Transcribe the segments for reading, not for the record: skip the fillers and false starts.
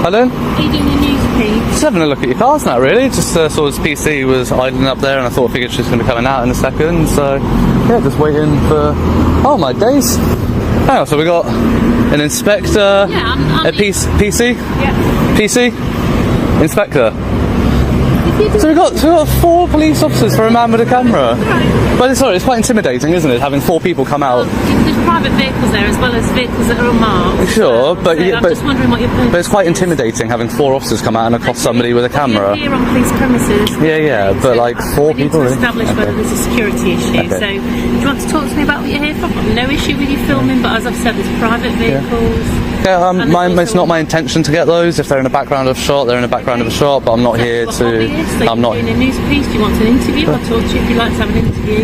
Pardon? Are you doing a news piece? Just having a look at your cars now, really. Just saw his PC was idling up there, and I figured she was going to be coming out in a second. So, yeah, just waiting for... Oh, my days. Hang on, so we got an inspector, I'm a PC? Yeah. PC? Inspector. So we've got 4 police officers for a man with a camera. Right. But sorry, it's quite intimidating, isn't it, having 4 people come out? There's private vehicles there as well as vehicles that are unmarked. Sure, but I'm just wondering what your purpose. But it's quite intimidating having 4 officers come out and accost somebody with a camera. You're here on police premises. Yeah, but like 4 people. We need to establish whether there's a security issue. Okay. So, do you want to talk to me about what you're here for? I've got no issue with you filming, but as I've said, there's private vehicles. Yeah, it's not my intention to get those. If they're in the background of a shot, they're in the background of a shot. But I'm not here to. I'm not doing a news piece. Do you want an interview? I'll talk to you if you'd like to have an interview.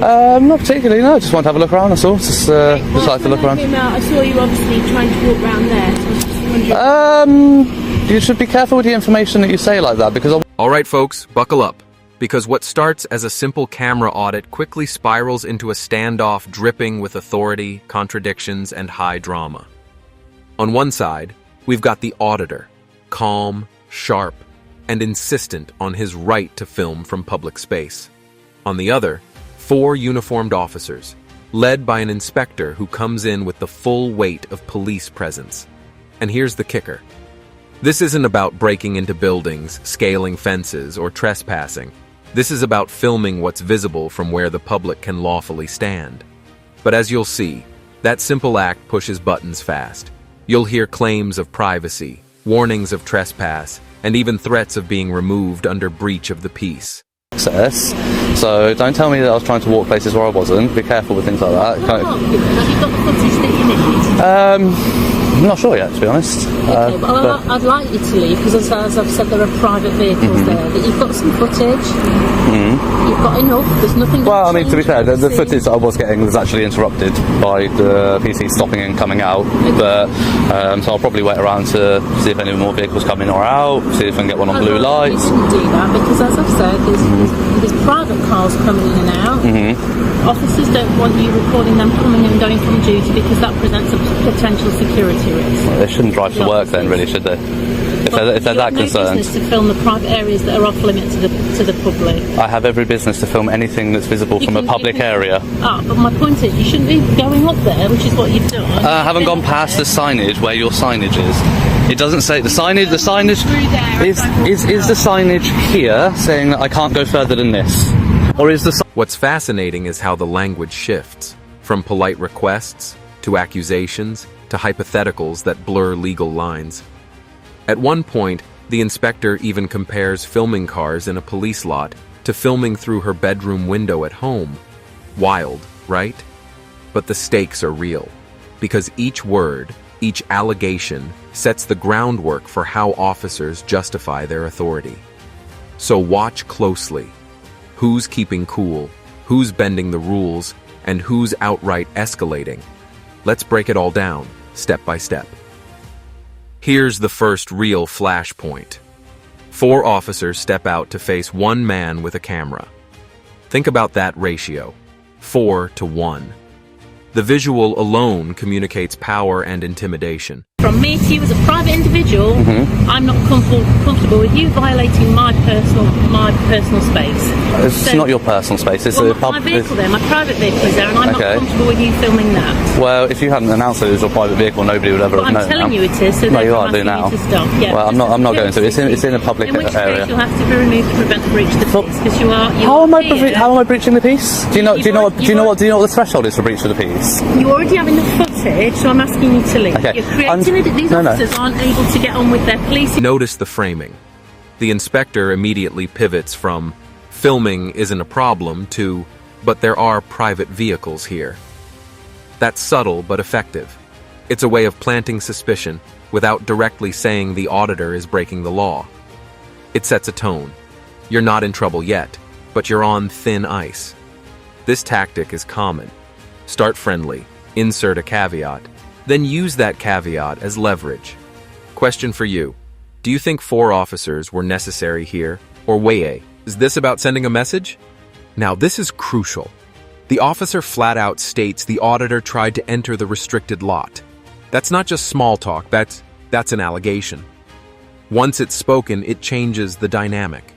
Not particularly. No, just want to have a look around. That's all. Just like to look around. I saw you obviously trying to walk around there. So I was just wondering. You should be careful with the information that you say like that, because. All right, folks, buckle up. Because what starts as a simple camera audit quickly spirals into a standoff dripping with authority, contradictions, and high drama. On one side, we've got the auditor, calm, sharp, and insistent on his right to film from public space. On the other, 4 uniformed officers, led by an inspector who comes in with the full weight of police presence. And here's the kicker. This isn't about breaking into buildings, scaling fences, or trespassing. This is about filming what's visible from where the public can lawfully stand. But as you'll see, that simple act pushes buttons fast. You'll hear claims of privacy, warnings of trespass, and even threats of being removed under breach of the peace. So don't tell me that I was trying to walk places where I wasn't. Be careful with things like that. Have you got the footage that you need? I'm not sure yet, to be honest. Okay, but I'd like you to leave, because as I've said, there are private vehicles there. That you've got some footage. You've got enough. There's nothing. Well, I mean, to be fair, the footage that I was getting was actually interrupted by the PC stopping and coming out. Okay. But so I'll probably wait around to see if any more vehicles come in or out. See if I can get one on blue lights. You shouldn't do that, because as I've said, there's private cars coming in and out. Officers don't want you recording them coming and going from duty, because that presents a potential security risk. Well, they shouldn't drive to work then, really, should they? If they're that concerned. You have no business to film the private areas that are off limit to the public. I have every business to film anything that's visible from a public area. But my point is, you shouldn't be going up there, which is what you've done. I haven't gone past the signage where your signage is. It doesn't say the signage. The signage is the signage here saying that I can't go further than this, or is the? What's fascinating is how the language shifts from polite requests to accusations to hypotheticals that blur legal lines. At one point, the inspector even compares filming cars in a police lot to filming through her bedroom window at home. Wild, right? But the stakes are real, because each word, each allegation, sets the groundwork for how officers justify their authority. So watch closely. Who's keeping cool, who's bending the rules, and who's outright escalating? Let's break it all down, step by step. Here's the first real flashpoint. 4 officers step out to face 1 man with a camera. Think about that ratio, 4 to 1. The visual alone communicates power and intimidation. From me to you as a private individual, I'm not comfortable with you violating my personal space. It's not your personal space. It's my vehicle there, my private vehicle is there, and I'm not comfortable with you filming that. Well, if you hadn't announced that it was your private vehicle, nobody would ever have known. I'm telling you it is. So no, you are doing now. You to stop. Yeah, well, I'm not going to. It's in a public area. In which case, you'll have to be removed to prevent the breach of the peace, because you are. How am I breaching the peace? Do you know what the threshold is for breach of the peace? You already have enough footage, so I'm asking you to leave. Okay. You're creating these officers aren't able to get on with their policing. Notice the framing. The inspector immediately pivots from filming isn't a problem to, but there are private vehicles here. That's subtle but effective. It's a way of planting suspicion without directly saying the auditor is breaking the law. It sets a tone. You're not in trouble yet, but you're on thin ice. This tactic is common. Start friendly, insert a caveat, then use that caveat as leverage. Question for you. Do you think 4 officers were necessary here? Or wait, is this about sending a message? Now this is crucial. The officer flat out states the auditor tried to enter the restricted lot. That's not just small talk, that's an allegation. Once it's spoken, it changes the dynamic.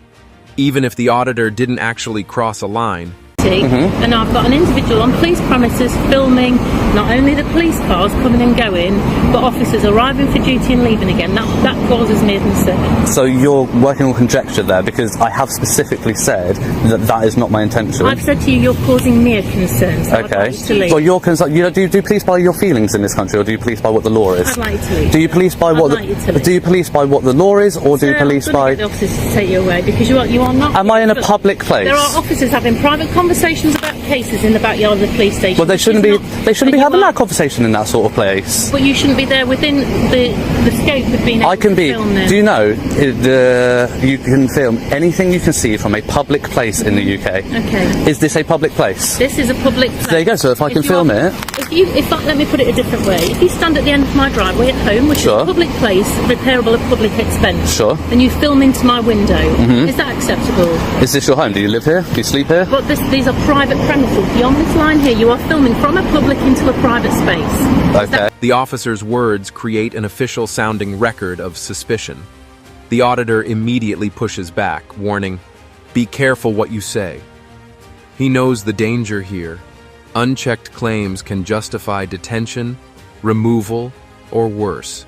Even if the auditor didn't actually cross a line, and I've got an individual on police premises filming not only the police cars coming and going, but officers arriving for duty and leaving again. That causes me a concern. So you're working on conjecture there, because I have specifically said that is not my intention. I've said to you, you're causing me a concern. So I'd Okay. like you to leave. Well, you're concerned. Do police by your feelings in this country, or do you police by what the law is? I'd like you to leave. Do you police by what? I'd like you to leave. Do you police by what the law is, or do you Sir, police I'm gonna by? get the officers to take you away, because you are not. Am I in a public place? There are officers having private conversations about cases in the backyard of the police station. Well, they shouldn't which be. is not- They shouldn't be but having you that conversation in that sort of place. But you shouldn't be there within the scope of being able I can to be. film them. Do you know you can film anything you can see from a public place in the UK? Okay. Is this a public place? This is a public place. There you go. So if I can you film are- it. Let me put it a different way. If you stand at the end of my driveway at home, which Sure. is a public place, repairable at public expense, Sure. and you film into my window, is that acceptable? Is this your home? Do you live here? Do you sleep here? But these are private premises. Beyond this line here, you are filming from a public into a private space. Okay. the officer's words create an official-sounding record of suspicion. The auditor immediately pushes back, warning, "Be careful what you say." He knows the danger here. Unchecked claims can justify detention, removal, or worse.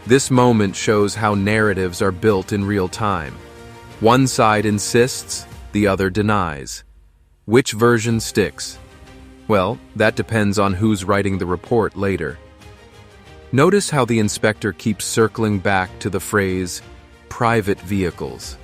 This moment shows how narratives are built in real time. One side insists, the other denies. Which version sticks? Well, that depends on who's writing the report later. Notice how the inspector keeps circling back to the phrase, private vehicles.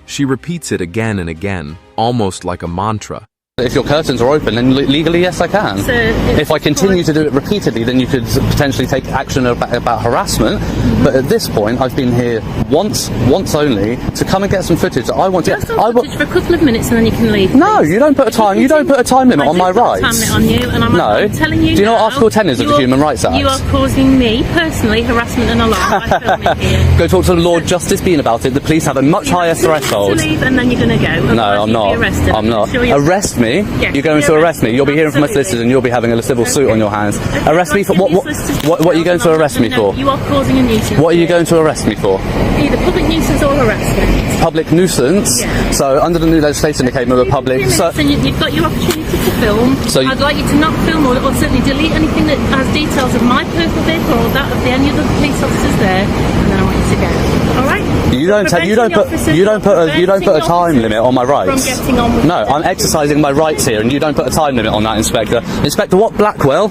She repeats it again and again, almost like a mantra. If your curtains are open, then legally, yes, I can. So if I continue to do it repeatedly, then you could potentially take action about harassment. But at this point, I've been here once only, to come and get some footage that I want to. Just footage for a couple of minutes and then you can leave. No, please. you don't put a time. You don't put a time limit on my rights. I do put a time limit on you, and I'm telling you. Do you know now, what Article 10 is of the Human Rights Act? You are causing me personally harassment and alarm by filming here. Go talk to the Lord Justice Bean about it. The police have a much higher threshold. To leave and then you're going to go. No, Otherwise I'm you'll not. Be arrested. I'm not. Sure you're- Arrest me? Yes, You're going to arrest me. You'll be hearing from my Absolutely. solicitors, and you'll be having a civil suit on your hands. Okay, Arrest me for what? What are you going to arrest me for? You are causing a nuisance. What are you going to arrest me for? Either public nuisance or harassment. Public nuisance. Yeah. So under the new legislation that came with a public. So, And you've got your opportunity to film. So I'd like you to not film or certainly delete anything that has details of my personal vehicle or that of any other police officers there, and then I want you to go. All right? you don't put a time limit on my rights. From getting on with No, the I'm exercising my rights here, and you don't put a time limit on that, Inspector. Inspector, what? Blackwell?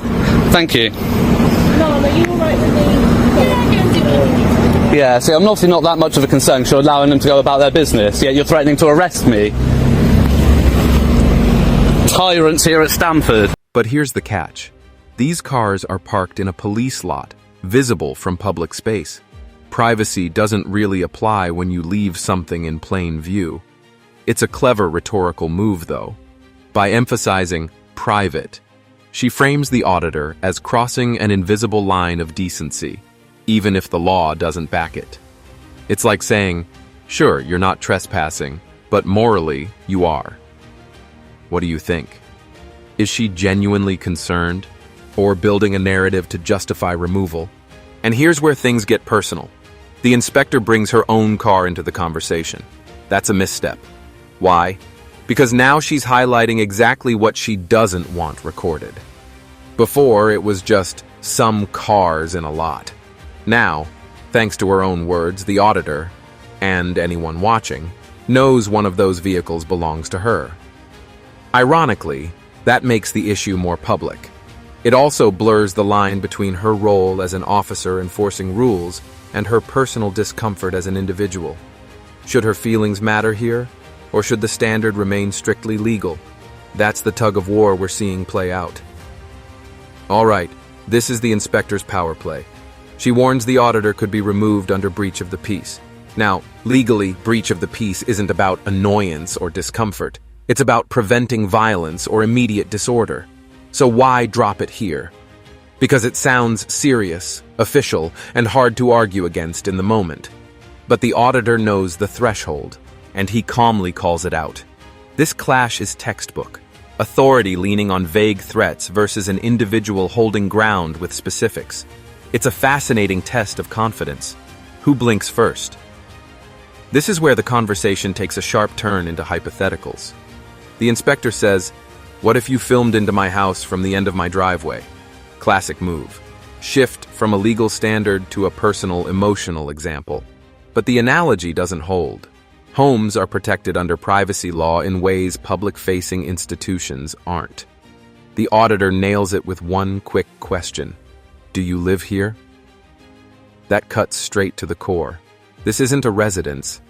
Thank you. No, are you all right with me? Yeah, go and do what you need to do. Yeah, see, I'm obviously not that much of a concern because you're allowing them to go about their business, yet you're threatening to arrest me. Tyrants here at Stamford. But here's the catch. These cars are parked in a police lot, visible from public space. Privacy doesn't really apply when you leave something in plain view. It's a clever rhetorical move, though. By emphasizing private, she frames the auditor as crossing an invisible line of decency, even if the law doesn't back it. It's like saying, sure, you're not trespassing, but morally, you are. What do you think? Is she genuinely concerned, or building a narrative to justify removal? And here's where things get personal. The inspector brings her own car into the conversation. That's a misstep. Why? Because now she's highlighting exactly what she doesn't want recorded. Before, it was just some cars in a lot. Now, thanks to her own words, the auditor, and anyone watching, knows one of those vehicles belongs to her. Ironically, that makes the issue more public. It also blurs the line between her role as an officer enforcing rules and her personal discomfort as an individual. Should her feelings matter here, or should the standard remain strictly legal? That's the tug of war we're seeing play out. All right, this is the inspector's power play. She warns the auditor could be removed under breach of the peace. Now, legally, breach of the peace isn't about annoyance or discomfort. It's about preventing violence or immediate disorder. So why drop it here? Because it sounds serious, official, and hard to argue against in the moment. But the auditor knows the threshold, and he calmly calls it out. This clash is textbook. Authority leaning on vague threats versus an individual holding ground with specifics. It's a fascinating test of confidence. Who blinks first? This is where the conversation takes a sharp turn into hypotheticals. The inspector says, "What if you filmed into my house from the end of my driveway?" Classic move. Shift from a legal standard to a personal, emotional example. But the analogy doesn't hold. Homes are protected under privacy law in ways public-facing institutions aren't. The auditor nails it with one quick question. Do you live here? That cuts straight to the core. This isn't a residence.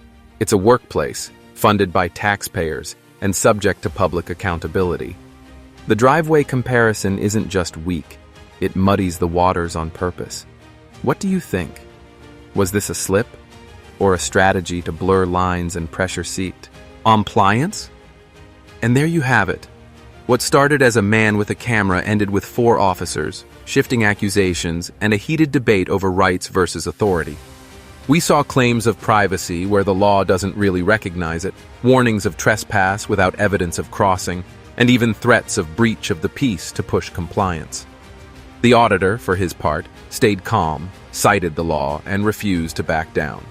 It's a workplace, funded by taxpayers and subject to public accountability. The driveway comparison isn't just weak. It muddies the waters on purpose. What do you think? Was this a slip? Or a strategy to blur lines and pressure seat? Compliance? And there you have it. What started as a man with a camera ended with 4 officers, shifting accusations, and a heated debate over rights versus authority. We saw claims of privacy where the law doesn't really recognize it, warnings of trespass without evidence of crossing, and even threats of breach of the peace to push compliance. The auditor, for his part, stayed calm, cited the law, and refused to back down.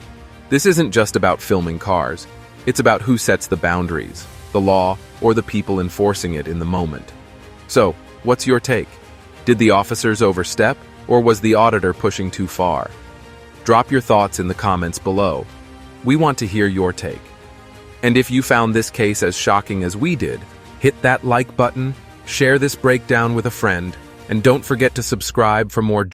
This isn't just about filming cars. It's about who sets the boundaries, the law, or the people enforcing it in the moment. So, what's your take? Did the officers overstep, or was the auditor pushing too far? Drop your thoughts in the comments below. We want to hear your take. And if you found this case as shocking as we did, hit that like button, share this breakdown with a friend, and don't forget to subscribe for more